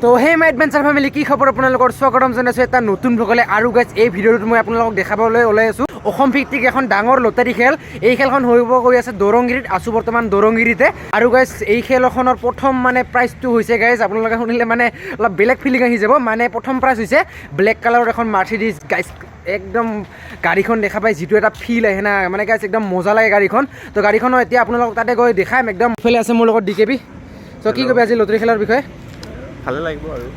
তো হে মাই adventure family কি খবৰ আপোনালোকৰ স্বাগতম জনাইছোঁ এটা নতুন ভ্লগলৈ আৰু গাইজ এই ভিডিঅ'টোত মই আপোনালোকক দেখাবলৈ ওলাই আছোঁ অসম ভিত্তিক এখন ডাঙৰ লটাৰী খেল এই খেলখন হ'ব গৈ আছে দৰংগিৰিত আছোঁ বৰ্তমান দৰংগিৰিতে আৰু গাইজ এই খেলখনৰ প্ৰথম মানে প্ৰাইজটো হৈছে গাইজ আপোনালোকে শুনিলে মানে অলপ বেলেগ ফিলিং আহি যাব মানে প্ৰথম প্ৰাইজ হৈছে ব্লেক কালাৰৰ এখন মাৰ্চিডিজ গাইজ একদম গাড়ীখন দেখা পাই যিটো এটা ফিল আহে না মানে গাইজ একদম মজা লাগে গাড়ীখন তো গাড়ীখনৰ এতিয়া আপোনালোকক তাতে গৈ দেখাম একদম ইফালে আছে মোৰ লগত DKB তো কি ক'বি আজি লটাৰী খেলৰ বিষয়ে ভালে লাগিব আৰু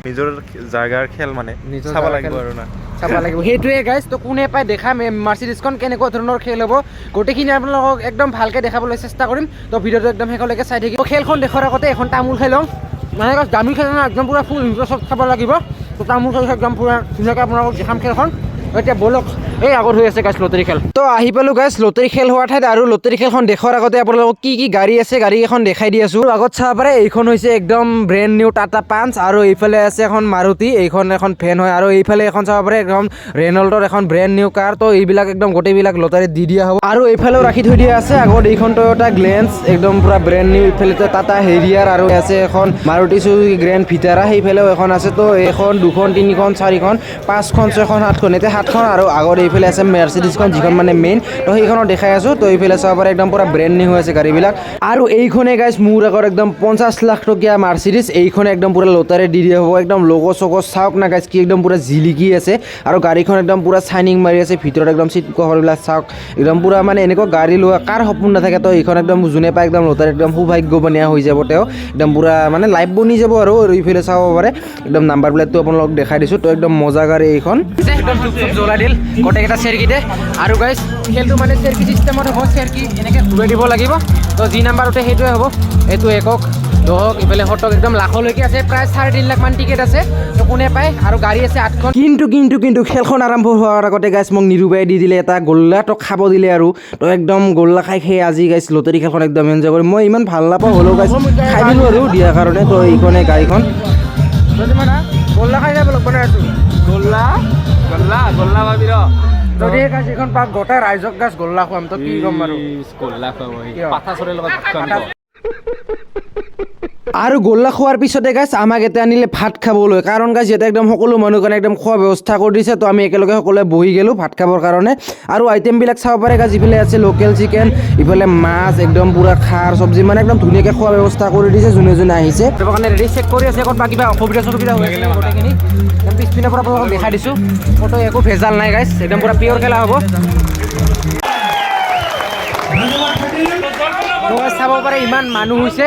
নিজৰ জাগাৰ খেল মানে চাব লাগিব আৰু না চাব লাগিব সেইটোৱে গাইজ তো কোনে পাই দেখাম মাৰ্চিডিজখন কেনেকুৱা ধৰণৰ খেল হ'ব গোটেইখিনি আপোনালোকক একদম ভালকৈ দেখাবলৈ চেষ্টা কৰিম তো ভিডিঅ'টো একদম শেষলৈকে চাই থাকিব খেলখন দেখুৱাৰ আগতে এখন তামোল খাই লওঁ মানে দামী খেল না একদম পূৰা ফুল ইণ্টাৰেষ্টত চাব লাগিব তো তামোল খাই একদম পূৰা ধুনীয়াকৈ আপোনালোকক দেখাম খেলখন এতিয়া বলক এই আগত হৈ আছে গাইজ লটাৰী খেল তো আহি পালোঁ গাইজ লটাৰী খেল হোৱাৰ ঠাইত আৰু লটাৰী খেলখন দেখুৱাৰ আগতে আপোনালোকক কি গাড়ী আছে গাড়ী এখন দেখাই দি আছোঁ আগত চাব পাৰে এইখন হৈছে একদম ব্ৰেণ্ড নিউ টাটা পাঞ্চ আৰু এইফালে আছে এখন মাৰুতি এইখন এখন ফেন হয় আৰু এইফালে এখন চাব পাৰে একদম ৰেনল্টৰ এখন ব্ৰেণ্ড নিউ কাৰ তো এইবিলাক একদম গোটেইবিলাক লটাৰীত দি দিয়া হ'ব আৰু এইফালেও ৰাখি থৈ দিয়া আছে আগত এইখন টয়োটা গ্লেন্স একদম পূৰা ব্ৰেণ্ড নিউ এইফালে টাটা হেৰিয়াৰ আৰু আছে এখন মাৰুতি চুজুকি গ্ৰেণ্ড ভিটাৰা সেইফালেও এখন আছে তো এখন দুখন তিনিখন চাৰিখন পাঁচখন ছয়খন সাতখন এতিয়া সাতখন আৰু আগত এইফালে আছে মাৰ্চিডিজখন যিখন মানে মেইন তো সেইখনত দেখাই আছোঁ তো এইফালে চাব পাৰে একদম পূৰা ব্ৰেণ্ড নিউ হৈ আছে গাড়ীবিলাক আৰু এইখনে গাইজ মোৰ আগত একদম 50 লাখ টকীয়া মাৰ্চিডিজ এইখনে একদম পূৰা লটাৰী দি দিয়া হ'ব একদম লগো চগো চাওক না গাইজ কি একদম পূৰা জিলিকি আছে আৰু গাড়ীখন একদম পূৰা চাইনিং মাৰি আছে ভিতৰত একদম চিট কভাৰবিলাক চাওক একদম পূৰা মানে এনেকুৱা গাড়ী লোৱা কাৰ সপোন নাথাকে তো এইখন একদম যোনে পায় একদম লটাৰী একদম সৌভাগ্যবনীয়া হৈ যাব তেওঁ একদম পূৰা মানে লাইফ বনি যাব আৰু এইফালে চাব পাৰে একদম নাম্বাৰ প্লেটটো আপোনালোকক দেখাই দিছোঁ তো একদম মজা গাড়ী এইখন একদম জ্বলাই দিল গোটেইকেইটা চেৰকিতে আৰু গাইজ খেলটো মানে চেৰকি চিষ্টেমত হ'ব চেৰকি এনেকৈ ঘূৰাই দিব লাগিব তো যি নাম্বাৰ উঠে সেইটোৱে হ'ব এইটো একক দহক ইফালে শতক একদম লাখলৈকে আছে প্ৰায় 3.5 লাখ মান টিকেট আছে তো কোনে পায় আৰু গাড়ী আছে 8খন কিন্তু খেলখন আৰম্ভ হোৱাৰ আগতে গাইজ মোক নিৰুবাই দি দিলে এটা গোল্লা তো খাব দিলে আৰু তো একদম গোল্লা খাই আজি গাইজ লটাৰী খেলখন একদম এনজয় কৰিম মই ইমান ভাল নাপাওঁ হ'লেও গাইজ খাই দিলোঁ আৰু দিয়াৰ কাৰণে তো এইখনে গাড়ীখন গোল্লা খাই যাব বনাই আছোঁ গোল্লা ভাবি ৰ যদি গাছ এখন পাক গোটেই ৰাইজক গাছ গোল্লা খুৱাম তো কি ক'ম আৰু গোল্লা খুৱাব পাঠা চৰাইৰ লগত আৰু গোল্লা খোৱাৰ পিছতে গাছ আমাক এতিয়া আনিলে ভাত খাবলৈ কাৰণ গাছ ইয়াতে একদম সকলো মানুহ কাৰণে একদম খোৱা ব্যৱস্থা কৰি দিছে তো আমি একেলগে সকলোৱে বহি গ'লোঁ ভাত খাবৰ কাৰণে আৰু আইটেমবিলাক চাব পাৰে গাছ ইফালে আছে লোকেল চিকেন ইফালে মাছ একদম পূৰা খাৰ চব্জি মানে একদম ধুনীয়াকৈ খোৱা ব্যৱস্থা কৰি দিছে যোনে আহিছে তাৰ কাৰণে ৰেডি চেক কৰি আছে ক'ৰবাত কিবা অসুবিধা হৈ আছে গোটেইখিনি একদম পিছপিনৰ পৰা আপোনালোকক দেখাই দিছোঁ ফটো একো ভেজাল নাই গাইছ একদম পূৰা পিয়ৰ খেলা হ'ব চাব পাৰে ইমান মানুহ হৈছে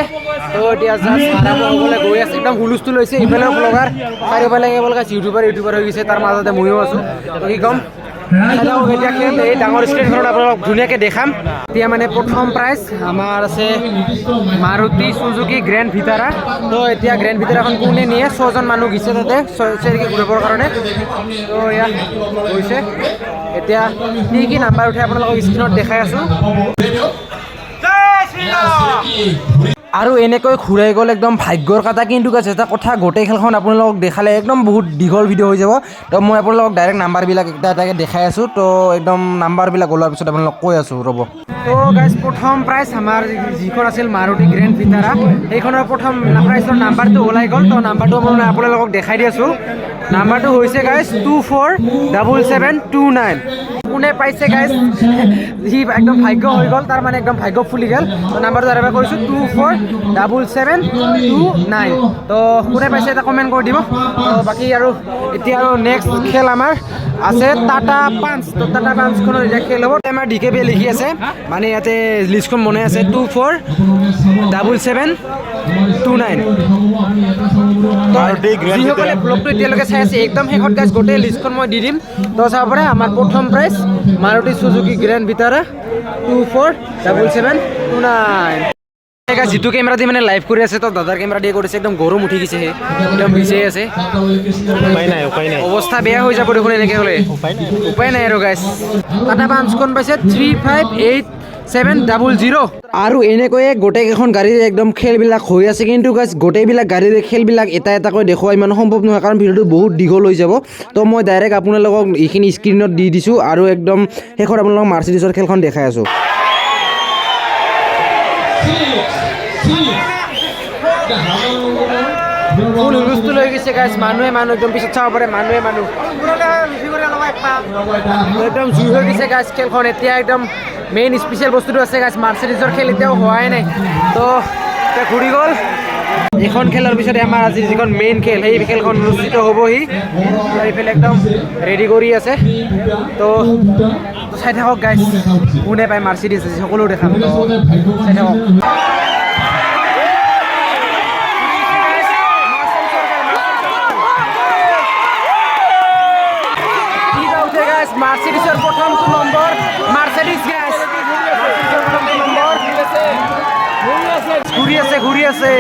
তো এতিয়া জাষ্ট আৰম্ভ হ'বলৈ গৈ আছে একদম হুলস্থুল হৈছে ইফালেও ব্লগাৰ চাৰিওফালে কেৱল গাইছ ইউটিউবাৰ হৈ গৈছে তাৰ মাজতে ময়ো আছোঁ তো কি ক'ম এতিয়া খেল এই ডাঙৰ স্ক্ৰীণখনত আপোনালোকক ধুনীয়াকৈ দেখাম এতিয়া মানে প্ৰথম প্ৰাইজ আমাৰ আছে মাৰুতি চুজুকি গ্ৰেণ্ড ভিটাৰা তো এতিয়া গ্ৰেণ্ড ভিটাৰাখন কোনে নিয়ে 6জন মানুহ গৈছে তাতে চেৰিকি ঘূৰিবৰ কাৰণে তো এয়া গৈছে এতিয়া কি নাম্বাৰ উঠে আপোনালোকক স্ক্ৰীণত দেখাই আছোঁ আৰু এনেকৈ ঘূৰাই গ'ল একদম ভাগ্যৰ কথা কিন্তু গাইছ এটা কথা গোটেই খেলখন আপোনালোকক দেখালে একদম বহুত দীঘল ভিডিঅ' হৈ যাব তো মই আপোনালোকক ডাইৰেক্ট নাম্বাৰবিলাক এটাকৈ দেখাই আছোঁ তো একদম নাম্বাৰবিলাক ওলোৱাৰ পিছত আপোনালোকক কৈ আছোঁ ৰ'ব তো গাইছ প্ৰথম প্ৰাইজ আমাৰ যিখন আছিল মাৰুতি গ্ৰেণ্ড ভিটাৰা সেইখনৰ প্ৰথম প্ৰাইজৰ নাম্বাৰটো ওলাই গ'ল তো নাম্বাৰটো মই আপোনালোকক দেখাই দি আছোঁ নাম্বাৰটো হৈছে গাইছ 247729 কোনে পাইছে গাইছ সি একদম ভাগ্য হৈ গ'ল তাৰ মানে একদম ভাগ্য ফুলি গ'ল তো নাম্বাৰটো আৰু এবাৰ কৰিছোঁ 247729 তো কোনে পাইছে এটা কমেণ্ট কৰি দিব তো বাকী আৰু এতিয়া আৰু নেক্সট খেল আমাৰ আছে টাটা পাঞ্চ তো টাটা পাঞ্চখনৰ এতিয়া খেল হ'ব আমাৰ DKB লিখি আছে মানে ইয়াতে লিষ্টখন বনাই আছে 247729 যিসকলে ব্লগটো এতিয়ালৈকে চাই আছে একদম শেষত গাইছ গোটেই লিষ্টখন মই দি দিম তো চাব পাৰে আমাৰ প্ৰথম prize Maruti Suzuki Grand Vitara 247729 যিটো কেমেৰা দি মানে লাইভ কৰি আছে তো দাদাৰ কেমেৰা দিয়ে কৰিছে একদম গৰম উঠি গৈছে একদম ভিজাই আছে উপায় নাই অৱস্থা বেয়া হৈ যাব দেখোন এনেকৈ হ'লে উপায় নাই আৰু গাইছ টাটা পাঞ্চখন পাইছে 358700 আৰু এনেকৈয়ে গোটেইকেইখন গাড়ীৰ একদম খেলবিলাক হৈ আছে কিন্তু গাইছ গোটেইবিলাক গাড়ীৰ খেলবিলাক এটা এটাকৈ দেখুওৱা ইমান সম্ভৱ নহয় কাৰণ ভিডিঅ'টো বহুত দীঘল হৈ যাব তো মই ডাইৰেক্ট আপোনালোকক এইখিনি স্ক্ৰীণত দি দিছোঁ আৰু একদম শেষত আপোনালোকক মাৰ্চিডিজৰ খেলখন দেখাই আছোঁ ফুল হুলস্থুল হৈ গৈছে গাইছ মানুহে মানুহ একদম পিছত চাব পাৰে মানুহে মানুহ একদম জুই হৈ গৈছে গাইছ খেলখন এতিয়া একদম মেইন স্পেচিয়েল বস্তুটো আছে গাইছ মাৰ্চিডিজৰ খেল এতিয়াও হোৱাই নাই তো এতিয়া ঘূৰি গ'ল এইখন খেলৰ পিছতে আমাৰ আজি যিখন মেইন খেল সেই খেলখন অনুষ্ঠিত হ'বহি এইফালে একদম ৰেডি কৰি আছে তো চাই থাকক গাইছ কোনে পায় মাৰ্চিডিজ আজি সকলো দেখাম তো চাই থাকক মাৰ্চিডিজৰ প্ৰথমটো নম্বৰ মাৰ্চিডিজ গাইছ ঘূৰি আছে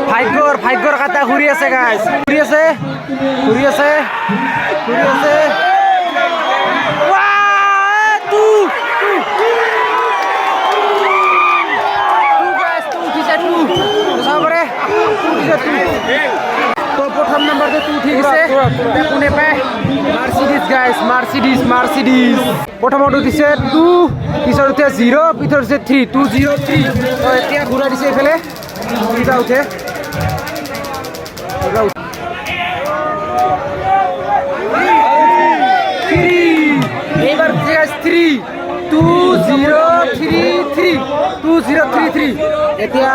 ভাগ্যৰ কাটা ঘূৰি আছে গাইছ ঘূৰি আছে তো প্ৰথম নম্বৰটো টু ঠিক আছে কোনে পায় মাৰ্চিডিজ গাইছ মাৰ্চিডিজ প্ৰথমত উঠিছে 2 পিছত উঠে 0 পিছত উঠিছে 3 203 তো এতিয়া ঘূৰাই দিছে এইফালে কিবা উঠে এইবাৰ উঠে গাইছ 3 2033 এতিয়া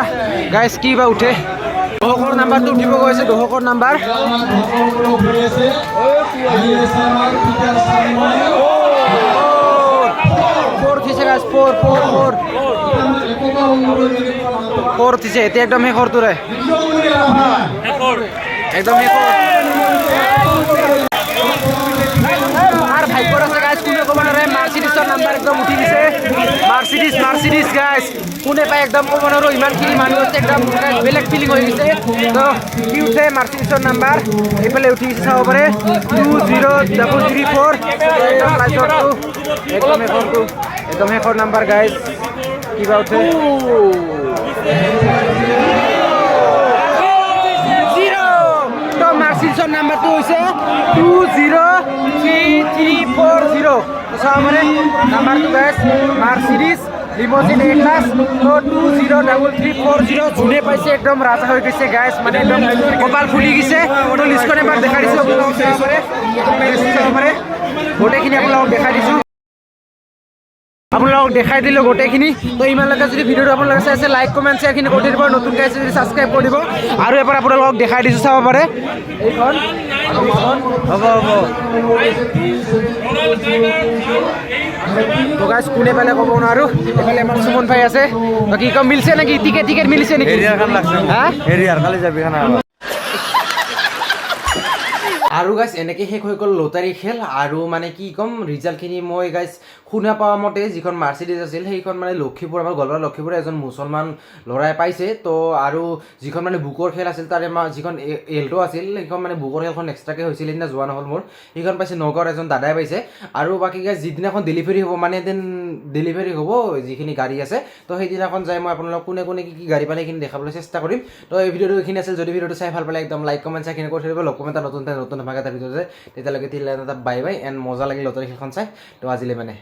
গাইছ কিবা উঠে দহকৰ নাম্বাৰটো উঠিব গৈছে দহকৰ নাম্বাৰ উঠিছে গাইছ ফ'ৰ উঠিছে এতিয়া একদম শেষৰটোৰে একদম শেষৰ আৰ ভাগ্যৰ আছে গাইছ কোনে ক'ব নোৱাৰে মাৰ্চিডিজৰ নাম্বাৰ একদম উঠি দিছে মাৰ্চিডিজ গাইছ কোনে পায় একদম ক'ব নোৱাৰো ইমানখিনি মানুহ আছে একদম বেলেগ ফিলিং হৈ গৈছে তো কি উঠে মাৰ্চিডিজৰ নাম্বাৰ এইফালে উঠি গৈছে চাব পাৰে 20334 একদম লাষ্টৰটো একদম শেষৰ নাম্বাৰ গাইছ কিবা উঠে মাৰ্চিডিজৰ নাম্বাৰটো হৈছে 20334 চাব পাৰে নাম্বাৰটো গাইছ মাৰ্চিডিজ লিমোজিন এ ক্লাছ তো 20334 যোনে পাইছে একদম ৰাজা হৈ গৈছে গাইছ মানে একদম কপাল ফুলি গৈছে তো লিষ্টখন এবাৰ দেখাই দিছোঁ চাব পাৰে গোটেইখিনি আপোনালোকক দেখাই দিছোঁ আপোনালোকক দেখাই দিলোঁ গোটেইখিনি তো ইমানলৈকে যদি ভিডিঅ'টো আপোনালোকে চাই আছে লাইক কমেণ্ট শ্বেয়াৰখিনি কৰি দিব নতুনকৈ আছে যদি ছাবস্ক্ৰাইব কৰি দিব আৰু এবাৰ আপোনালোকক দেখাই দিছোঁ চাব পাৰে এইখন হ'ব তো গাইছ কোনে পালে ক'ব নোৱাৰো এইফালে আমাৰ সুমন ভাই আছে কি কম মিলছে নেকি টিকেট মিলিছে নেকি কালি যাবি খানা আৰু গাইছ এনেকৈ শেষ হৈ গ'ল লটাৰী খেল আৰু মানে কি ক'ম ৰিজাল্টখিনি মই গাইছ শুনা পোৱা মতে যিখন মাৰ্চিডিজ আছিল সেইখন মানে লক্ষীপুৰ আমাৰ গোৱালপাৰা লক্ষীপুৰ এজন মুছলমান ল'ৰাই পাইছে তো আৰু যিখন মানে বুকৰ খেল আছিল তাৰে যিখন এল্টো আছিল সেইখন মানে বুকৰ খেলখন এক্সট্ৰাকৈ হৈছিল সেইদিনা যোৱা নহ'ল মোৰ সেইখন পাইছে নগাঁৱৰ এজন দাদাই পাইছে আৰু বাকী গাইছ যিদিনাখন ডেলিভাৰী হ'ব মানে এদিন ডেলিভাৰী হ'ব যিখিনি গাড়ী আছে তো সেইদিনাখন যাই মই আপোনালোক কোনে কি গাড়ী পালে সেইখিনি দেখাবলৈ চেষ্টা কৰিম তো এই ভিডিঅ'টো এইখিনি আছিল যদি ভিডিঅ'টো চাই ভাল পালে একদম লাইক কমেণ্ট চাইখিনি কৰি থৈ দিব লগ কমেণ্ট নতুন ধমাকা তাৰ ভিডিঅ'তে তেতিয়ালৈকে এটা বাই এণ্ড মজা লাগিল লটাৰী খেলখন চাই তো আজিলৈ মানে